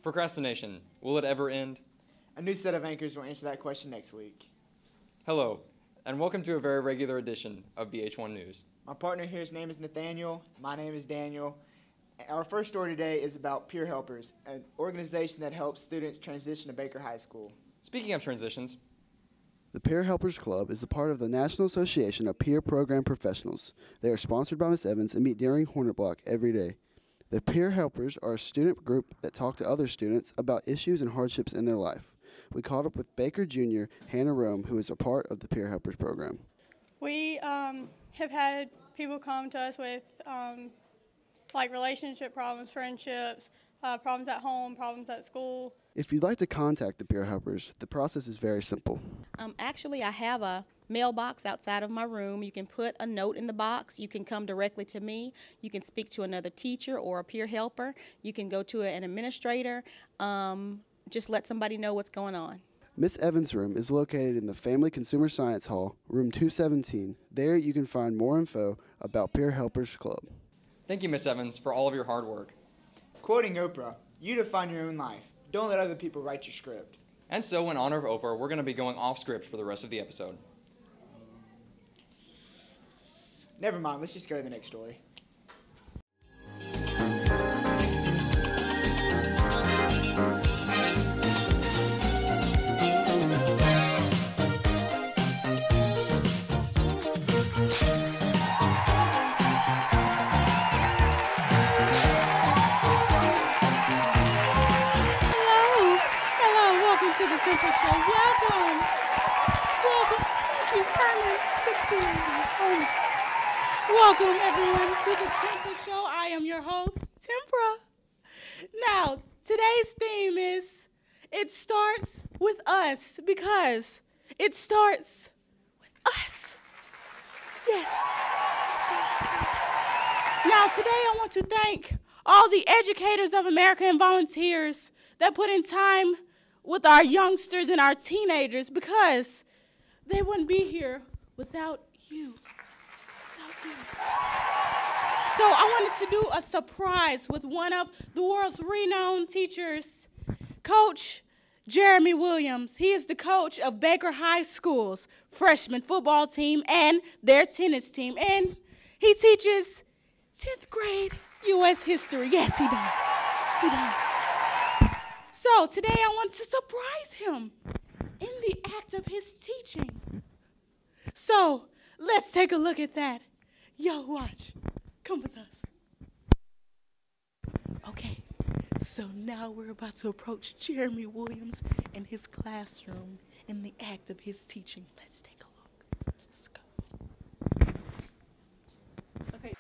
Procrastination, will it ever end? A new set of anchors will answer that question next week. Hello, and welcome to a very regular edition of BH1 News. My partner here, his name is Nathaniel. My name is Daniel. Our first story today is about Peer Helpers, an organization that helps students transition to Baker High School. Speaking of transitions, the Peer Helpers Club is a part of the National Association of Peer Program Professionals. They are sponsored by Ms. Evans and meet during Hornet Block every day. The Peer Helpers are a student group that talk to other students about issues and hardships in their life. We caught up with Baker Jr. Hannah Rome, who is a part of the Peer Helpers program. We have had people come to us with like relationship problems, friendships, problems at home, problems at school. If you'd like to contact the Peer Helpers, the process is very simple. Actually, I have a mailbox outside of my room. You can put a note in the box. You can come directly to me. You can speak to another teacher or a peer helper. You can go to an administrator. Just let somebody know what's going on. Miss Evans' room is located in the Family Consumer Science Hall, room 217. There you can find more info about Peer Helpers Club. Thank you, Miss Evans, for all of your hard work. Quoting Oprah, you define your own life. Don't let other people write your script. And so, in honor of Oprah, we're going to be going off script for the rest of the episode. Never mind, let's just go to the next story. To the Temprah Show. Welcome. Thank you, Carmen. Welcome, everyone, to the Temprah Show. I am your host, Temprah. Now, today's theme is, it starts with us, because it starts with us. Yes. Now, today I want to thank all the educators of America and volunteers that put in time with our youngsters and our teenagers, because they wouldn't be here without you. So I wanted to do a surprise with one of the world's renowned teachers, Coach Jeremy Williams. He is the coach of Baker High School's freshman football team and their tennis team. And he teaches 10th grade U.S. history. Yes, he does. He does. So today I want to surprise him in the act of his teaching. So let's take a look at that. Yo, watch. Come with us. Okay, so now we're about to approach Jeremy Williams in his classroom in the act of his teaching. Let's take a look. Let's go. Okay.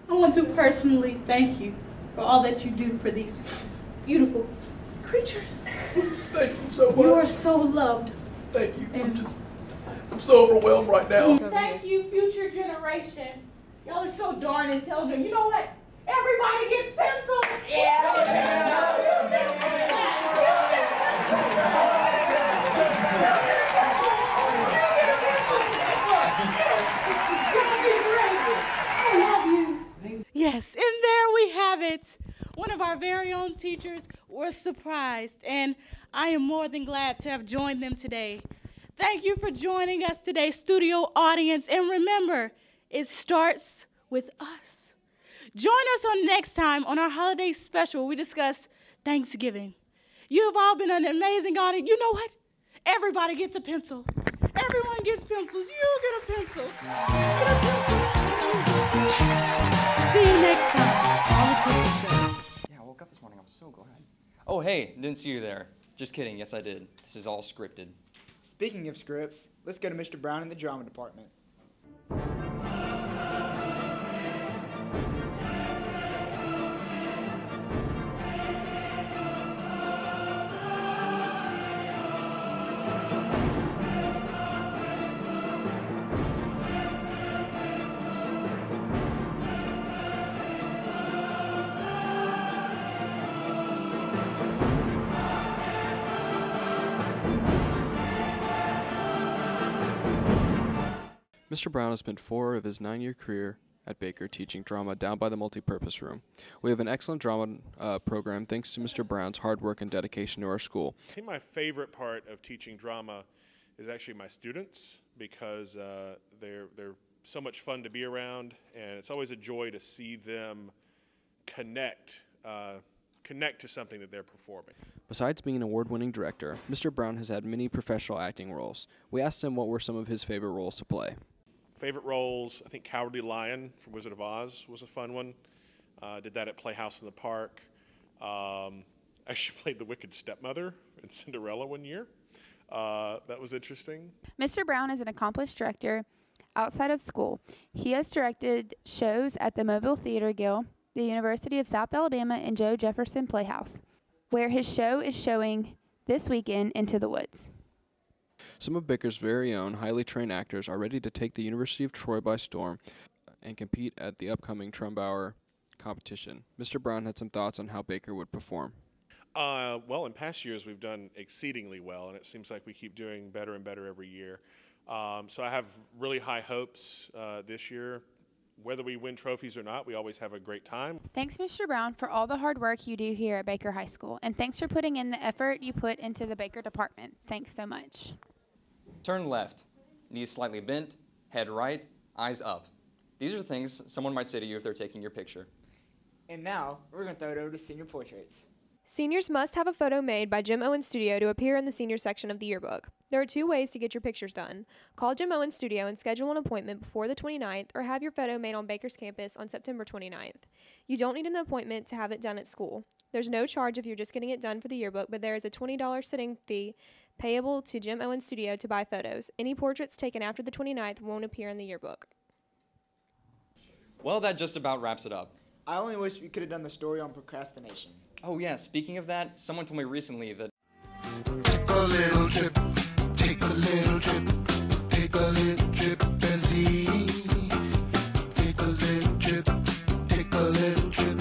I want to personally thank you for all that you do for these beautiful creatures. Thank you so much. You are so loved. Thank you. And I'm so overwhelmed right now. thank you, future generation. Y'all are so darn intelligent. You know what? Everybody gets pencils. Yes, and there we have it. One of our very own teachers was surprised, and I am more than glad to have joined them today. Thank you for joining us today, studio audience, and remember, it starts with us. Join us on next time on our holiday special where we discuss Thanksgiving. You have all been an amazing audience. You know what? Everybody gets a pencil. Everyone gets pencils. You get a pencil. Get a pencil. See you next time on the Temprah Show. Yeah, I woke up this morning. I'm so glad. Oh, hey, didn't see you there. Just kidding. Yes, I did. This is all scripted. Speaking of scripts, let's go to Mr. Brown in the drama department. Mr. Brown has spent 4 of his 9-year career at Baker teaching drama down by the multipurpose room. We have an excellent drama program thanks to Mr. Brown's hard work and dedication to our school. I think my favorite part of teaching drama is actually my students, because they're so much fun to be around, and it's always a joy to see them connect to something that they're performing. Besides being an award-winning director, Mr. Brown has had many professional acting roles. We asked him what were some of his favorite roles to play. Favorite roles, I think Cowardly Lion from Wizard of Oz was a fun one. Did that at Playhouse in the Park. Actually played the wicked stepmother in Cinderella one year. That was interesting. Mr. Brown is an accomplished director outside of school. He has directed shows at the Mobile Theater Guild, the University of South Alabama, and Joe Jefferson Playhouse, where his show is showing this weekend, Into the Woods. Some of Baker's very own highly trained actors are ready to take the University of Troy by storm and compete at the upcoming Trumbauer competition. Mr. Brown had some thoughts on how Baker would perform. Well, in past years we've done exceedingly well, and it seems like we keep doing better and better every year. So I have really high hopes this year. Whether we win trophies or not, we always have a great time. Thanks, Mr. Brown, for all the hard work you do here at Baker High School, and thanks for putting in the effort you put into the Baker department. Thanks so much. Turn left, knees slightly bent, head right, eyes up. These are things someone might say to you if they're taking your picture. And now, we're going to throw it over to senior portraits. Seniors must have a photo made by Jim Owens Studio to appear in the senior section of the yearbook. There are 2 ways to get your pictures done. Call Jim Owens Studio and schedule an appointment before the 29th, or have your photo made on Baker's campus on September 29th. You don't need an appointment to have it done at school. There's no charge if you're just getting it done for the yearbook, but there is a $20 sitting fee payable to Jim Owens Studio to buy photos. Any portraits taken after the 29th won't appear in the yearbook. Well, that just about wraps it up. I only wish we could have done the story on procrastination. Oh yeah, speaking of that, someone told me recently that Take a little trip, take a little trip, take a little trip and see. Take a little trip, take a little trip,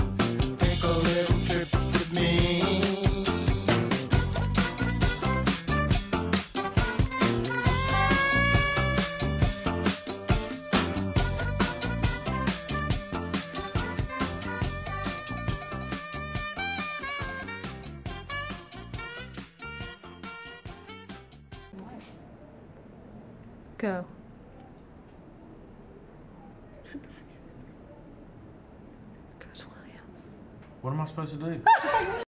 take a little trip with me. Go. What am I supposed to do?